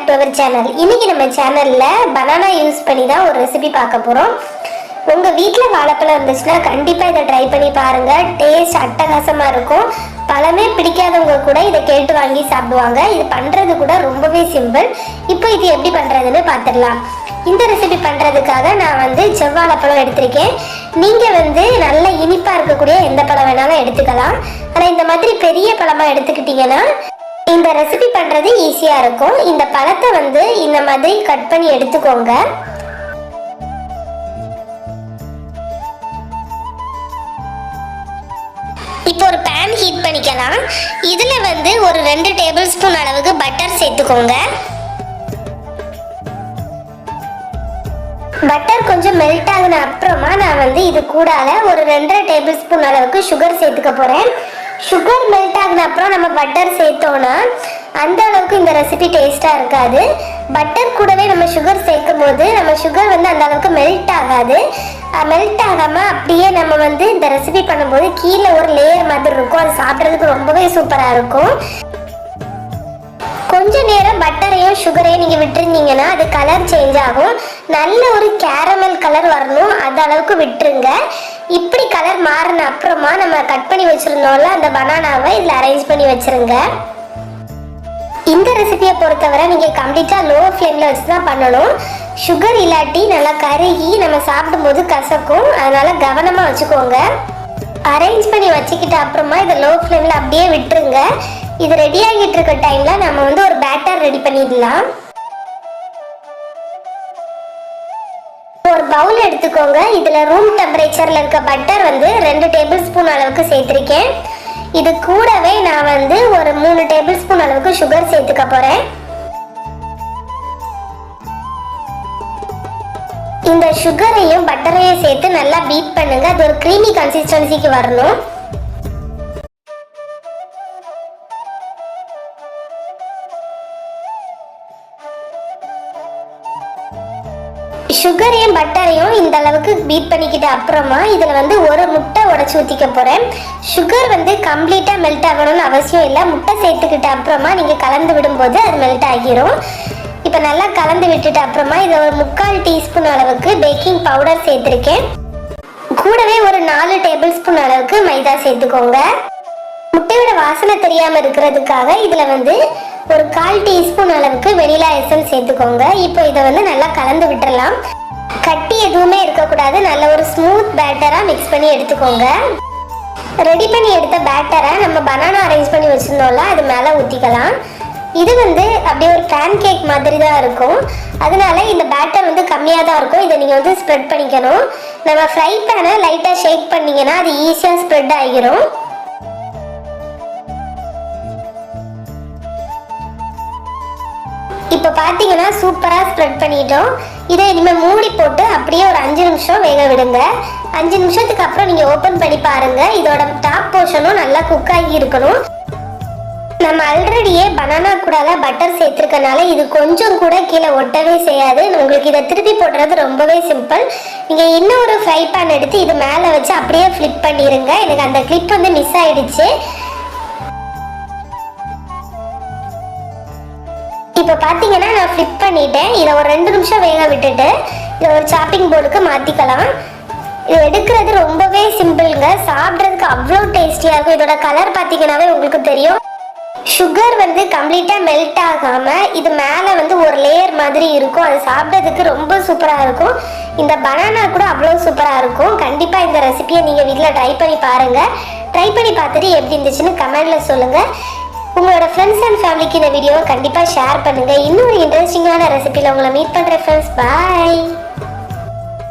Back to our channel. இன்னைக்கு நம்ம சேனல்ல பனானா யூஸ் பண்ணி தான் ஒரு ரெசிபி பார்க்க போறோம். உங்க வீட்ல வாழைப்பழம் இருந்துச்சுன்னா கண்டிப்பா இதை ட்ரை பண்ணி பாருங்க. டேஸ்ட் அட்டகாசமா இருக்கும். பழமே பிடிக்காதவங்க கூட இதை கேட்டு வாங்கி சாப்பிடுவாங்க. இது பண்றது கூட ரொம்பவே சிம்பிள். இப்போ இது எப்படி பண்றதுன்னு பார்த்துடலாம். இந்த ரெசிபி பண்றதுக்காக நான் செவ்வாழைப்பழம் எடுத்திருக்கேன். நீங்க நல்ல இனிப்பா இருக்கக்கூடிய எந்த பழம் வேணாலும் எடுத்துக்கலாம். ஆனா இந்த மாதிரி பெரிய பழமா எடுத்துக்கிட்டீங்கன்னா இந்த ரெசிபி பண்றது ஈஸியா இருக்கும். இந்த பழத்தை இந்த மாதிரி கட் பண்ணி எடுத்துக்கோங்க. இப்போ ஒரு பேன் ஹீட் பண்ணிக்கலாம். இதுல ஒரு 2 டேபிள் ஸ்பூன் அளவுக்கு பட்டர் சேர்த்துக்கோங்க. பட்டர் கொஞ்சம் மெல்ட் ஆகின அப்புறமா நான் இது கூடால ஒரு 2.5 டேபிள் ஸ்பூன் அளவுக்கு சுகர் சேர்த்துக்க போறேன். சுகர் மெல்ட் ஆகின அப்புறம் நம்ம பட்டர் சேர்த்தோம்னா அந்த அளவுக்கு இந்த ரெசிபி டேஸ்டா இருக்காது. பட்டர் கூடவே நம்ம சுகர் சேர்க்கும் போது நம்ம சுகர் அந்த அளவுக்கு மெல்ட் ஆகாது. மெல்ட் ஆகாம அப்படியே நம்ம இந்த ரெசிபி பண்ணும்போது கீழே ஒரு லேயர் மாதிரி இருக்கும். அது சாப்பிட்றதுக்கு ரொம்பவே சூப்பரா இருக்கும். கொஞ்ச நேரம் பட்டரையும் சுகரையும் நீங்க விட்டுருந்தீங்கன்னா அது கலர் சேஞ்ச் ஆகும். நல்ல ஒரு கேரமல் கலர் வரணும். அந்த அளவுக்கு விட்டுருங்க. இப்படி கலர் மாறின அப்புறமா நம்ம கட் பண்ணி வச்சிருந்தோம்ல அந்த பனானாவை இதுல அரேஞ்ச் பண்ணி வச்சிருங்க. இந்த ரெசிபியை பொறுத்தவரை நீங்க கம்ப்ளீட்டா லோ ஃப்ளேம்ல வச்சுதான் பண்ணணும். சுகர் இல்லாட்டி நல்லா கருகி நம்ம சாப்பிடும்போது கசக்கும். அதனால கவனமா வச்சுக்கோங்க. அரேஞ்ச் பண்ணி வச்சுக்கிட்ட அப்புறமா இதை லோ ஃப்ளேம்ல அப்படியே விட்டுருங்க. இது ரெடி ஆகிட்டு இருக்க டைம்ல நம்ம ஒரு பேட்டர் ரெடி பண்ணிடலாம். ஒரு பவுல் எடுத்துக்கோங்க. இதுல ரூம் டெம்பரேச்சர்ல இருக்க பட்டர் 2 டேபிள் ஸ்பூன் அளவுக்கு சேர்த்திருக்கேன். இது கூடவே நான் ஒரு 3 டேபிள் ஸ்பூன் அளவுக்கு சுகர் சேர்த்துக்க போறேன். இந்த சுகரையும் பட்டரையும் சேர்த்து நல்லா பீட் பண்ணுங்க. அது ஒரு க்ரீமி கன்சிஸ்டன்சிக்கு வரணும். சுகரையும் பட்டரையும் இந்த அளவுக்கு பீட் பண்ணிக்கிட்ட அப்புறமா இதுல ஒரு முட்டை உடைச்சு ஊத்திக்க போறேன். சுகர் கம்ப்ளீட்டா மெல்ட் ஆகணும்னு அவசியம் இல்லை. முட்டை சேர்த்துக்கிட்ட அப்புறமா நீங்க கலந்து விடும்போது அது மெல்ட் ஆகிரும். இப்ப நல்லா கலந்து விட்டுட்டு அப்புறமா இதை ஒரு 3/4 டீஸ்பூன் அளவுக்கு பேக்கிங் பவுடர் சேர்த்திருக்கேன். கூடவே ஒரு 4 டேபிள் ஸ்பூன் அளவுக்கு மைதா சேர்த்துக்கோங்க. முட்டையோட வாசனை தெரியாம இருக்கிறதுக்காக இதுல ஒரு 1/4 டீஸ்பூன் அளவுக்கு வெனிலா எசன்ஸ் சேர்த்துக்கோங்க. இப்போ இதை நல்லா கலந்து விட்டுறலாம். கட்டி எதுவுமே இருக்கக்கூடாது. நல்ல ஒரு ஸ்மூத் பேட்டரா மிக்ஸ் பண்ணி எடுத்துக்கோங்க. ரெடி பண்ணி எடுத்த பேட்டரை நம்ம பனானா அரேஞ்ச் பண்ணி வச்சிருந்தோம்ல அது மேலே ஊற்றிக்கலாம். இது அப்படியே ஒரு பேன் கேக் மாதிரி தான் இருக்கும். அதனால இந்த பேட்டர் கம்மியாக தான் இருக்கும். இதை நீங்கள் ஸ்ப்ரெட் பண்ணிக்கணும். நம்ம ஃப்ரை பேனை லைட்டாக ஷேக் பண்ணிங்கன்னா அது ஈஸியாக ஸ்ப்ரெட் ஆகிரும். இப்போ பார்த்தீங்கன்னா சூப்பராக ஸ்ப்ரெட் பண்ணிட்டோம். இதை இனிமேல் மூடி போட்டு அப்படியே ஒரு 5 நிமிஷம் வேக விடுங்க. 5 நிமிஷத்துக்கு அப்புறம் நீங்கள் ஓப்பன் பண்ணி பாருங்க. இதோட டாப் போர்ஷனும் நல்லா குக் ஆகி இருக்கணும். நம்ம ஆல்ரெடியே பனானா கூடால பட்டர் சேர்த்துருக்கனால இது கொஞ்சம் கூட கீழே ஒட்டவே செய்யாது. உங்களுக்கு இதை திருப்பி போடுறது ரொம்பவே சிம்பிள். நீங்கள் இன்னும் ஒரு ஃப்ரை பேன் எடுத்து இது மேலே வச்சு அப்படியே ஃப்ளிப் பண்ணிடுங்க. எனக்கு அந்த கிளிப் மிஸ் ஆயிடுச்சு. இப்போ பார்த்தீங்கன்னா நான் ஃப்ளிப் பண்ணிட்டேன். இதை ஒரு 2 நிமிஷம் வேக விட்டுட்டு இதை ஒரு சாப்பிங் போர்டுக்கு மாற்றிக்கலாம். இது எடுக்கிறது ரொம்பவே சிம்பிளுங்க. சாப்பிட்றதுக்கு அவ்வளோ டேஸ்டியாக இருக்கும். இதோட கலர் பார்த்தீங்கன்னாவே உங்களுக்கு தெரியும். சுகர் கம்ப்ளீட்டாக மெல்ட் ஆகாமல் இது மேலே ஒரு லேயர் மாதிரி இருக்கும். அது சாப்பிட்றதுக்கு ரொம்ப சூப்பராக இருக்கும். இந்த பனானா கூட அவ்வளோ சூப்பராக இருக்கும். கண்டிப்பாக இந்த ரெசிபியை நீங்கள் வீட்டில் ட்ரை பண்ணி பாருங்கள். ட்ரை பண்ணி பார்த்துட்டு எப்படி இருந்துச்சுன்னு கமெண்டில் சொல்லுங்கள். உங்களோட ஃப்ரெண்ட்ஸ் அண்ட் ஃபேமிலிக்கு இந்த வீடியோவை கண்டிப்பாக ஷேர் பண்ணுங்கள். இன்னும் ஒரு இன்ட்ரெஸ்டிங்கான ரெசிபியில் உங்களை மீட் பண்ணுறேன் ஃப்ரெண்ட்ஸ். பாய்.